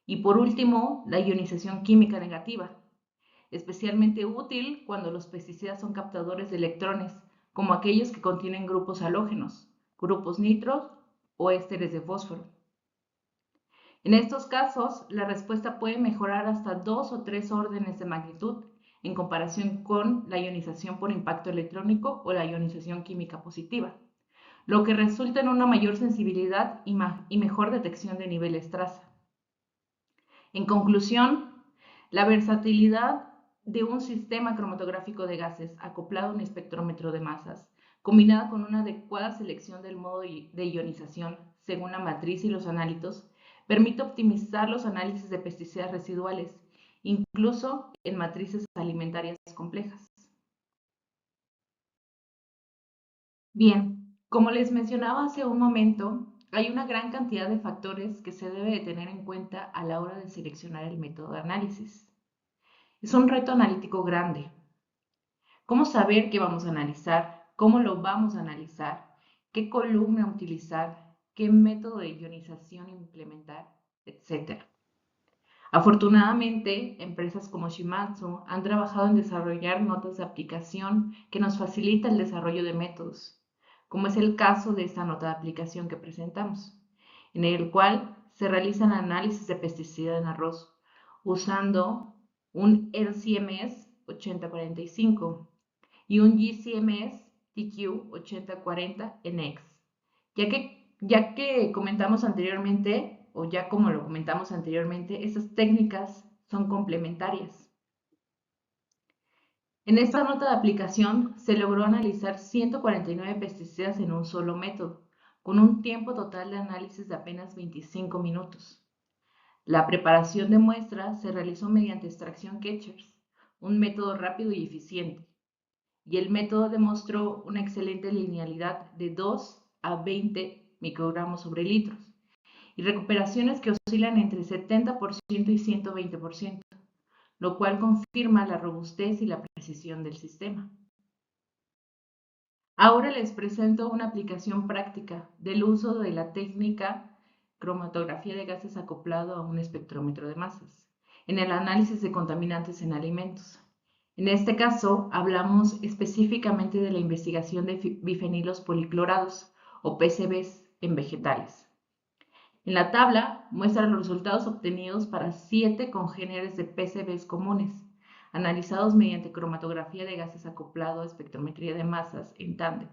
Y por último, la ionización química negativa, especialmente útil cuando los pesticidas son captadores de electrones, como aquellos que contienen grupos halógenos, grupos nitros o ésteres de fósforo. En estos casos, la respuesta puede mejorar hasta 2 o 3 órdenes de magnitud en comparación con la ionización por impacto electrónico o la ionización química positiva, lo que resulta en una mayor sensibilidad y mejor detección de niveles traza. En conclusión, la versatilidad de un sistema cromatográfico de gases acoplado a un espectrómetro de masas, combinada con una adecuada selección del modo de ionización según la matriz y los análitos, permite optimizar los análisis de pesticidas residuales, incluso en matrices alimentarias complejas. Bien, como les mencionaba hace un momento, hay una gran cantidad de factores que se debe de tener en cuenta a la hora de seleccionar el método de análisis. Es un reto analítico grande. ¿Cómo saber qué vamos a analizar? ¿Cómo lo vamos a analizar? ¿Qué columna utilizar? ¿Qué método de ionización implementar? Etcétera. Afortunadamente, empresas como Shimadzu han trabajado en desarrollar notas de aplicación que nos facilita el desarrollo de métodos, como es el caso de esta nota de aplicación que presentamos, en el cual se realizan análisis de pesticida en arroz usando un LCMS 8045 y un GCMS TQ 8040NX, ya que comentamos anteriormente, o ya como lo comentamos anteriormente, estas técnicas son complementarias. En esta nota de aplicación se logró analizar 149 pesticidas en un solo método, con un tiempo total de análisis de apenas 25 minutos. La preparación de muestras se realizó mediante extracción Ketchers, un método rápido y eficiente, y el método demostró una excelente linealidad de 2 a 20 microgramos sobre litros y recuperaciones que oscilan entre 70% y 120%, lo cual confirma la robustez y la precisión del sistema. Ahora les presento una aplicación práctica del uso de la técnica cromatografía de gases acoplado a un espectrómetro de masas en el análisis de contaminantes en alimentos. En este caso, hablamos específicamente de la investigación de bifenilos policlorados o PCBs en vegetales. En la tabla muestra los resultados obtenidos para 7 congéneres de PCBs comunes, analizados mediante cromatografía de gases acoplado a espectrometría de masas en tándem,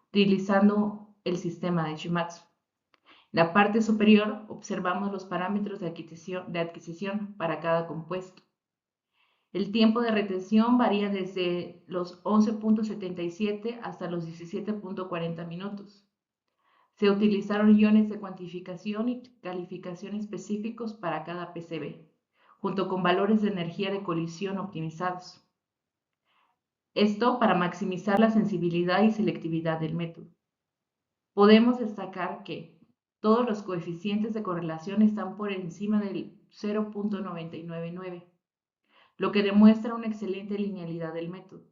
utilizando el sistema de Shimatsu. En la parte superior observamos los parámetros de adquisición para cada compuesto. El tiempo de retención varía desde los 11.77 hasta los 17.40 minutos. Se utilizaron iones de cuantificación y calificación específicos para cada PCB, junto con valores de energía de colisión optimizados. Esto para maximizar la sensibilidad y selectividad del método. Podemos destacar que todos los coeficientes de correlación están por encima del 0.999, lo que demuestra una excelente linealidad del método.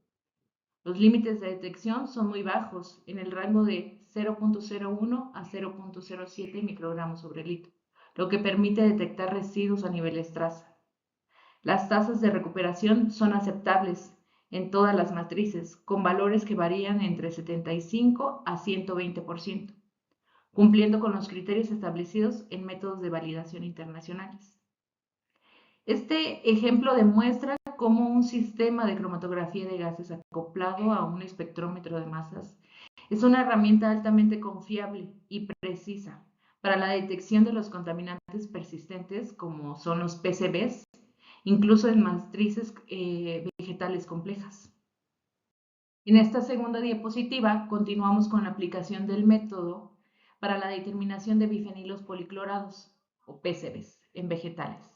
Los límites de detección son muy bajos, en el rango de 0.01 a 0.07 microgramos sobre litro, lo que permite detectar residuos a niveles traza. Las tasas de recuperación son aceptables en todas las matrices, con valores que varían entre 75 a 120%, cumpliendo con los criterios establecidos en métodos de validación internacionales. Este ejemplo demuestra cómo un sistema de cromatografía de gases acoplado a un espectrómetro de masas es una herramienta altamente confiable y precisa para la detección de los contaminantes persistentes como son los PCBs, incluso en matrices vegetales complejas. En esta segunda diapositiva continuamos con la aplicación del método para la determinación de bifenilos policlorados o PCBs en vegetales.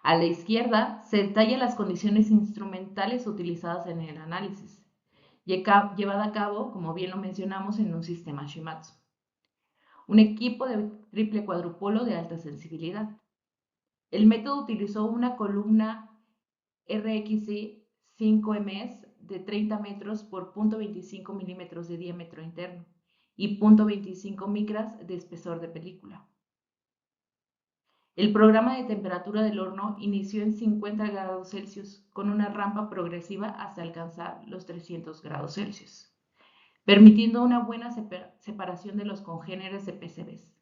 A la izquierda se detallan las condiciones instrumentales utilizadas en el análisis, llevada a cabo, como bien lo mencionamos, en un sistema Shimatsu. Un equipo de triple cuadrupolo de alta sensibilidad. El método utilizó una columna RXI 5MS de 30 metros por 0.25 milímetros de diámetro interno y 0.25 micras de espesor de película. El programa de temperatura del horno inició en 50 grados Celsius con una rampa progresiva hasta alcanzar los 300 grados Celsius, permitiendo una buena separación de los congéneres de PCBs.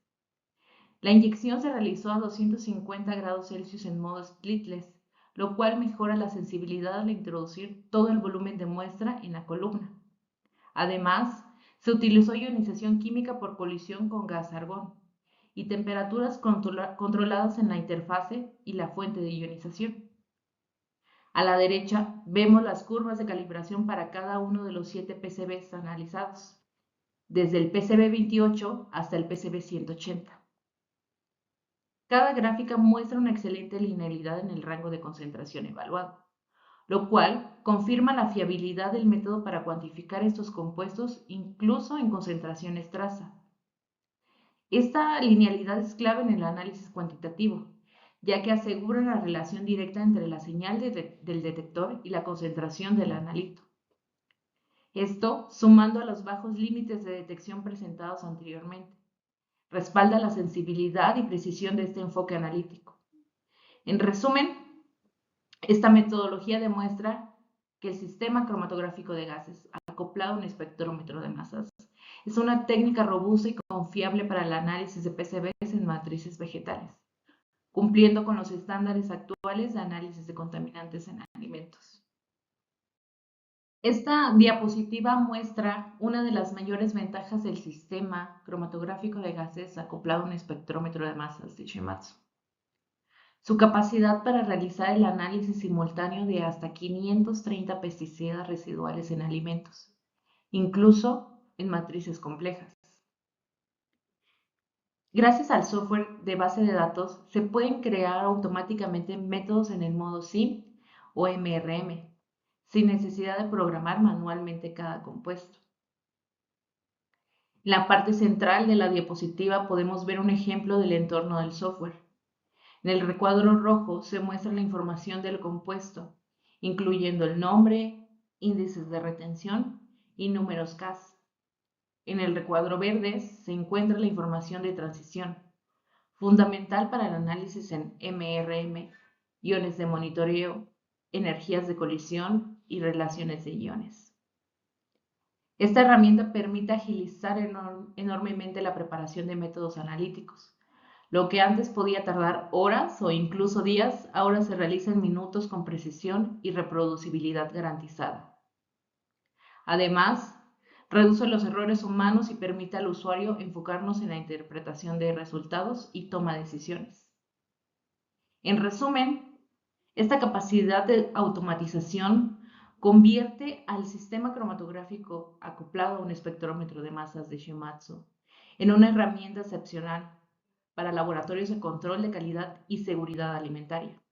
La inyección se realizó a 250 grados Celsius en modo splitless, lo cual mejora la sensibilidad al introducir todo el volumen de muestra en la columna. Además, se utilizó ionización química por colisión con gas argón y temperaturas controladas en la interfase y la fuente de ionización. A la derecha vemos las curvas de calibración para cada uno de los 7 PCBs analizados, desde el PCB 28 hasta el PCB 180. Cada gráfica muestra una excelente linealidad en el rango de concentración evaluado, lo cual confirma la fiabilidad del método para cuantificar estos compuestos incluso en concentraciones traza. Esta linealidad es clave en el análisis cuantitativo, ya que asegura la relación directa entre la señal del detector y la concentración del analito. Esto, sumando a los bajos límites de detección presentados anteriormente, respalda la sensibilidad y precisión de este enfoque analítico. En resumen, esta metodología demuestra que el sistema cromatográfico de gases acoplado a un espectrómetro de masas es una técnica robusta y confiable para el análisis de PCBs en matrices vegetales, cumpliendo con los estándares actuales de análisis de contaminantes en alimentos. Esta diapositiva muestra una de las mayores ventajas del sistema cromatográfico de gases acoplado a un espectrómetro de masas de Shimatsu: su capacidad para realizar el análisis simultáneo de hasta 530 pesticidas residuales en alimentos, incluso en matrices complejas. Gracias al software de base de datos, se pueden crear automáticamente métodos en el modo SIM o MRM, sin necesidad de programar manualmente cada compuesto. En la parte central de la diapositiva podemos ver un ejemplo del entorno del software. En el recuadro rojo se muestra la información del compuesto, incluyendo el nombre, índices de retención y números CAS. En el recuadro verde se encuentra la información de transición, fundamental para el análisis en MRM, iones de monitoreo, energías de colisión y relaciones de iones. Esta herramienta permite agilizar enormemente la preparación de métodos analíticos. Lo que antes podía tardar horas o incluso días, ahora se realiza en minutos con precisión y reproducibilidad garantizada. Además, reduce los errores humanos y permite al usuario enfocarnos en la interpretación de resultados y toma de decisiones. En resumen, esta capacidad de automatización convierte al sistema cromatográfico acoplado a un espectrómetro de masas de Shimadzu en una herramienta excepcional para laboratorios de control de calidad y seguridad alimentaria,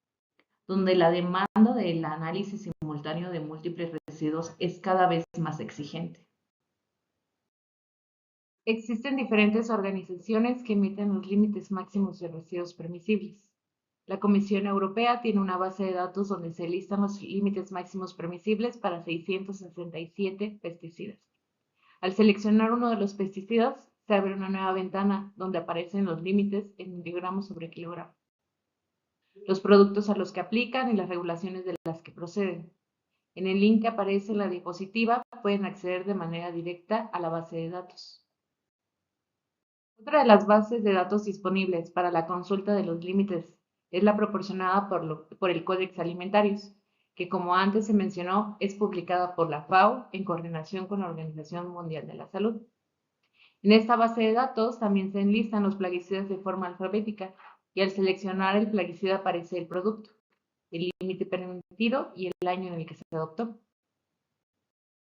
donde la demanda del análisis simultáneo de múltiples residuos es cada vez más exigente. Existen diferentes organizaciones que emiten los límites máximos de residuos permisibles. La Comisión Europea tiene una base de datos donde se listan los límites máximos permisibles para 667 pesticidas. Al seleccionar uno de los pesticidas, se abre una nueva ventana donde aparecen los límites en miligramos sobre kilogramo, los productos a los que aplican y las regulaciones de las que proceden. En el link que aparece en la diapositiva pueden acceder de manera directa a la base de datos. Otra de las bases de datos disponibles para la consulta de los límites es la proporcionada por el Codex Alimentarius, que como antes se mencionó, es publicada por la FAO en coordinación con la Organización Mundial de la Salud. En esta base de datos también se enlistan los plaguicidas de forma alfabética y al seleccionar el plaguicida aparece el producto, el límite permitido y el año en el que se adoptó.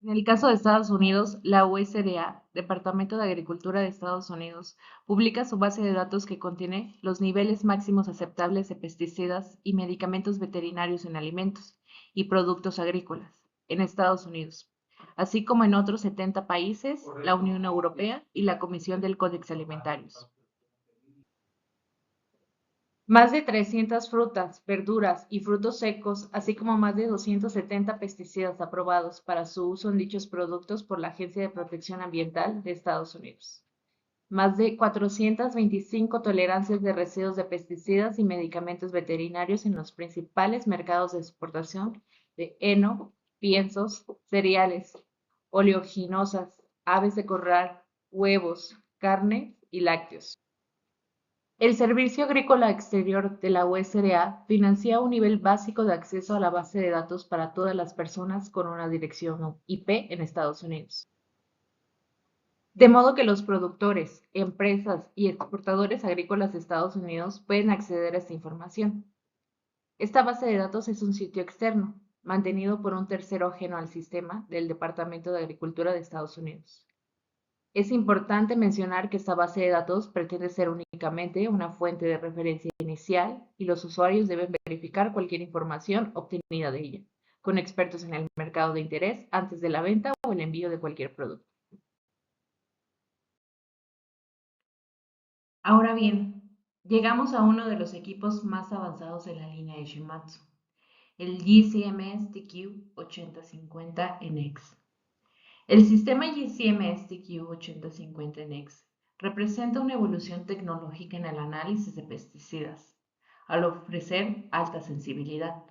En el caso de Estados Unidos, la USDA, Departamento de Agricultura de Estados Unidos, publica su base de datos que contiene los niveles máximos aceptables de pesticidas y medicamentos veterinarios en alimentos y productos agrícolas en Estados Unidos, así como en otros 70 países, la Unión Europea y la Comisión del Codex Alimentarius. Más de 300 frutas, verduras y frutos secos, así como más de 270 pesticidas aprobados para su uso en dichos productos por la Agencia de Protección Ambiental de Estados Unidos. Más de 425 tolerancias de residuos de pesticidas y medicamentos veterinarios en los principales mercados de exportación de heno, piensos, cereales, oleaginosas, aves de corral, huevos, carne y lácteos. El Servicio Agrícola Exterior de la USDA financia un nivel básico de acceso a la base de datos para todas las personas con una dirección IP en Estados Unidos. De modo que los productores, empresas y exportadores agrícolas de Estados Unidos pueden acceder a esta información. Esta base de datos es un sitio externo, mantenido por un tercero ajeno al sistema del Departamento de Agricultura de Estados Unidos. Es importante mencionar que esta base de datos pretende ser únicamente una fuente de referencia inicial y los usuarios deben verificar cualquier información obtenida de ella, con expertos en el mercado de interés antes de la venta o el envío de cualquier producto. Ahora bien, llegamos a uno de los equipos más avanzados de la línea de Shimadzu, el GCMS TQ8050NX. El sistema GCMS TQ8050NX representa una evolución tecnológica en el análisis de pesticidas, al ofrecer alta sensibilidad.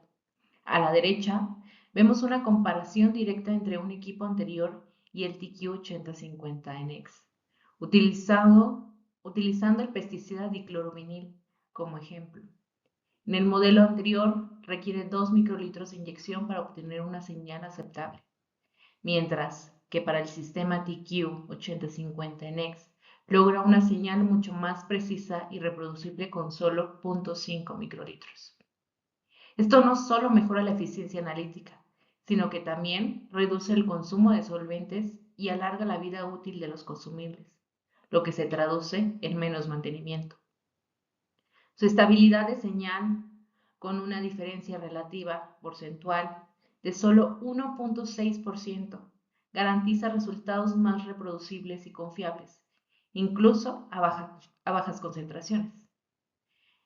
A la derecha, vemos una comparación directa entre un equipo anterior y el TQ8050NX, utilizando el pesticida diclorovinil como ejemplo. En el modelo anterior requiere 2 microlitros de inyección para obtener una señal aceptable, mientras que para el sistema TQ8050NX logra una señal mucho más precisa y reproducible con solo 0.5 microlitros. Esto no solo mejora la eficiencia analítica, sino que también reduce el consumo de solventes y alarga la vida útil de los consumibles, lo que se traduce en menos mantenimiento. Su estabilidad de señal, con una diferencia relativa porcentual de solo 1.6%, garantiza resultados más reproducibles y confiables, incluso a bajas concentraciones.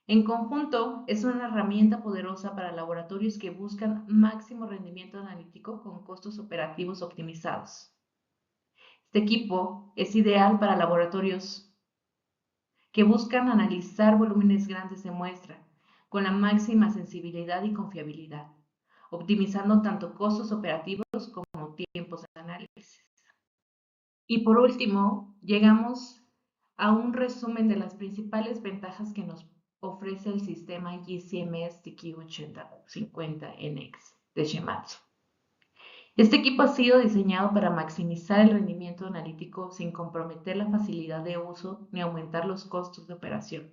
En conjunto, es una herramienta poderosa para laboratorios que buscan máximo rendimiento analítico con costos operativos optimizados. Este equipo es ideal para laboratorios que buscan analizar volúmenes grandes de muestra con la máxima sensibilidad y confiabilidad, optimizando tanto costos operativos como tiempos de análisis. Y por último, llegamos a un resumen de las principales ventajas que nos ofrece el sistema GCMS TQ8050NX de Shimadzu. Este equipo ha sido diseñado para maximizar el rendimiento analítico sin comprometer la facilidad de uso ni aumentar los costos de operación.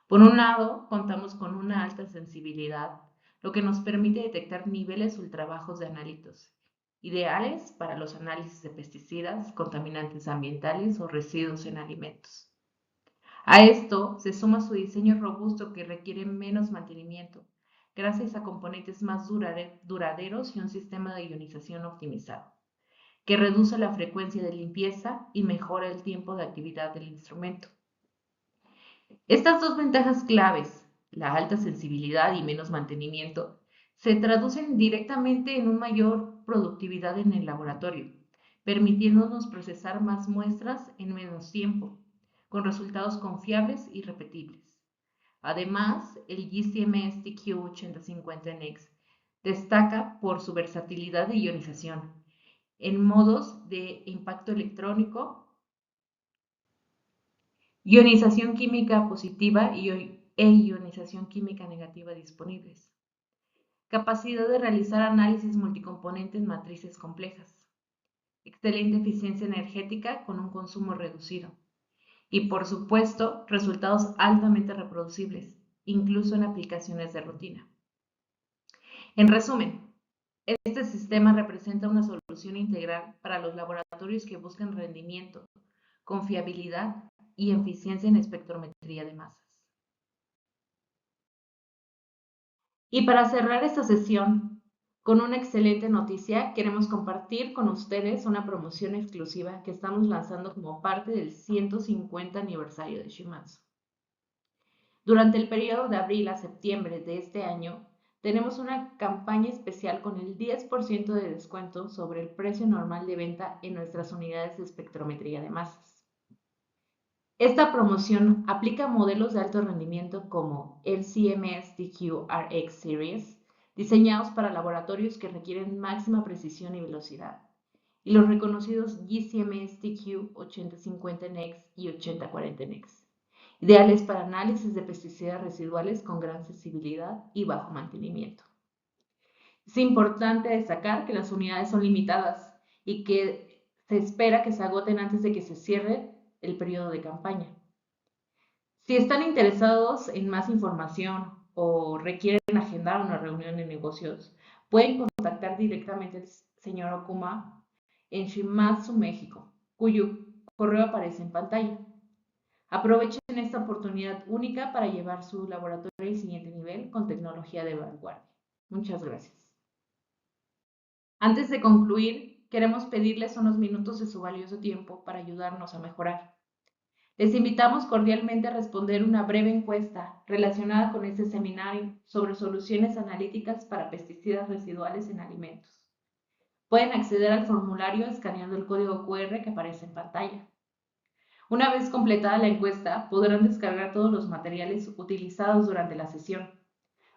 Por un lado, contamos con una alta sensibilidad, lo que nos permite detectar niveles ultrabajos de análitos, ideales para los análisis de pesticidas, contaminantes ambientales o residuos en alimentos. A esto se suma su diseño robusto que requiere menos mantenimiento, gracias a componentes más duraderos y un sistema de ionización optimizado, que reduce la frecuencia de limpieza y mejora el tiempo de actividad del instrumento. Estas dos ventajas claves, la alta sensibilidad y menos mantenimiento, se traducen directamente en una mayor productividad en el laboratorio, permitiéndonos procesar más muestras en menos tiempo, con resultados confiables y repetibles. Además, el GCMS TQ8050NX destaca por su versatilidad de ionización en modos de impacto electrónico, ionización química positiva e ionización química negativa disponibles. Capacidad de realizar análisis multicomponentes en matrices complejas. Excelente eficiencia energética con un consumo reducido. Y por supuesto, resultados altamente reproducibles, incluso en aplicaciones de rutina. En resumen, este sistema representa una solución integral para los laboratorios que buscan rendimiento, confiabilidad y eficiencia en espectrometría de masas. Y para cerrar esta sesión con una excelente noticia, queremos compartir con ustedes una promoción exclusiva que estamos lanzando como parte del 150 aniversario de Shimadzu. Durante el periodo de abril a septiembre de este año, tenemos una campaña especial con el 10% de descuento sobre el precio normal de venta en nuestras unidades de espectrometría de masas. Esta promoción aplica modelos de alto rendimiento como el CMS TQ-RX Series, diseñados para laboratorios que requieren máxima precisión y velocidad, y los reconocidos GCMS TQ8050NX y 8040NX, ideales para análisis de pesticidas residuales con gran sensibilidad y bajo mantenimiento. Es importante destacar que las unidades son limitadas y que se espera que se agoten antes de que se cierre el periodo de campaña. Si están interesados en más información o requieren agendar una reunión de negocios, pueden contactar directamente al señor Okuma en Shimadzu, México, cuyo correo aparece en pantalla. Aprovechen esta oportunidad única para llevar su laboratorio al siguiente nivel con tecnología de vanguardia. Muchas gracias. Antes de concluir, queremos pedirles unos minutos de su valioso tiempo para ayudarnos a mejorar. Les invitamos cordialmente a responder una breve encuesta relacionada con este seminario sobre soluciones analíticas para pesticidas residuales en alimentos. Pueden acceder al formulario escaneando el código QR que aparece en pantalla. Una vez completada la encuesta, podrán descargar todos los materiales utilizados durante la sesión.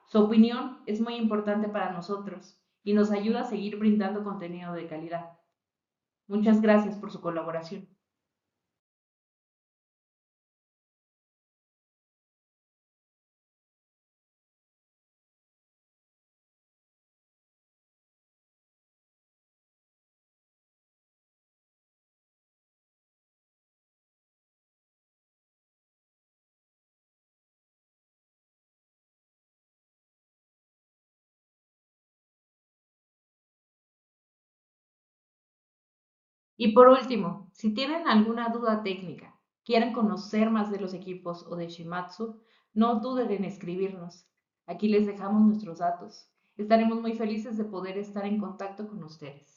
Su opinión es muy importante para nosotros y nos ayuda a seguir brindando contenido de calidad. Muchas gracias por su colaboración. Y por último, si tienen alguna duda técnica, quieren conocer más de los equipos o de Shimadzu, no duden en escribirnos. Aquí les dejamos nuestros datos. Estaremos muy felices de poder estar en contacto con ustedes.